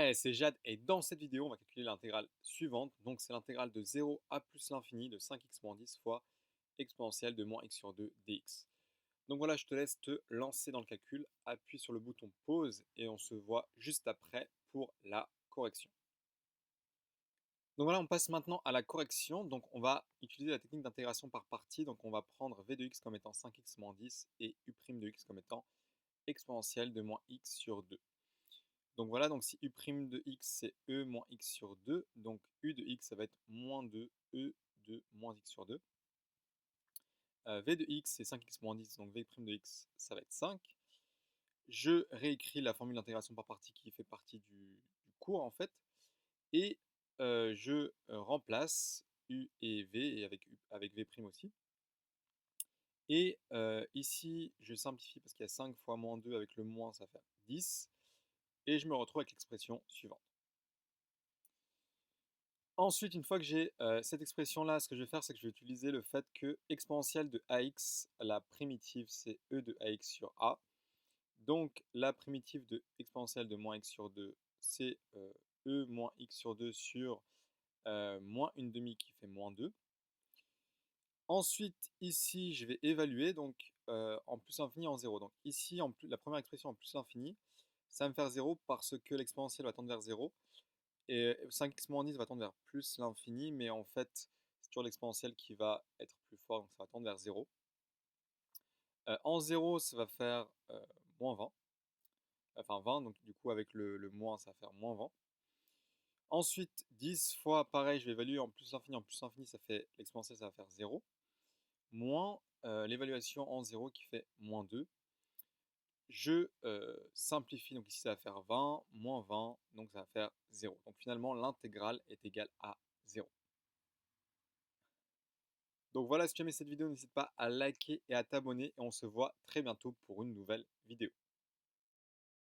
Hey, c'est Jade et dans cette vidéo, on va calculer l'intégrale suivante. Donc, c'est l'intégrale de 0 à plus l'infini de 5x moins 10 fois exponentielle de moins x sur 2 dx. Donc voilà, je te laisse te lancer dans le calcul. Appuie sur le bouton pause et on se voit juste après pour la correction. Donc voilà, on passe maintenant à la correction. Donc on va utiliser la technique d'intégration par partie. Donc on va prendre v de x comme étant 5x moins 10 et u' de x comme étant exponentielle de moins x sur 2. Donc voilà, donc si u' de x c'est e moins x sur 2, donc u de x ça va être moins 2 e de moins x sur 2. V de x c'est 5x moins 10, donc v' de x ça va être 5. Je réécris la formule d'intégration par partie qui fait partie du cours en fait. Et je remplace u et v, et avec v' aussi. Et ici, je simplifie parce qu'il y a 5 fois moins 2 avec le moins, ça fait 10. Et je me retrouve avec l'expression suivante. Ensuite, une fois que j'ai cette expression-là, ce que je vais faire, c'est que je vais utiliser le fait que exponentielle de ax, la primitive, c'est e de ax sur a. Donc, la primitive de exponentielle de moins x sur 2, c'est e moins x sur 2 sur moins une demi qui fait moins 2. Ensuite, ici, je vais évaluer, donc en plus l'infini en 0. Donc ici, la première expression en plus l'infini, ça va me faire 0 parce que l'exponentielle va tendre vers 0. Et 5x moins 10 va tendre vers plus l'infini, mais en fait, c'est toujours l'exponentielle qui va être plus fort, donc ça va tendre vers 0. En 0, ça va faire moins 20. Enfin 20, donc du coup avec le moins, ça va faire moins 20. Ensuite, 10 fois, pareil, je vais évaluer en plus l'infini, ça fait l'exponentielle, ça va faire 0. Moins l'évaluation en 0 qui fait moins 2. Je simplifie, donc ici ça va faire 20, moins 20, donc ça va faire 0. Donc finalement, l'intégrale est égale à 0. Donc voilà, si tu as aimé cette vidéo, n'hésite pas à liker et à t'abonner et on se voit très bientôt pour une nouvelle vidéo.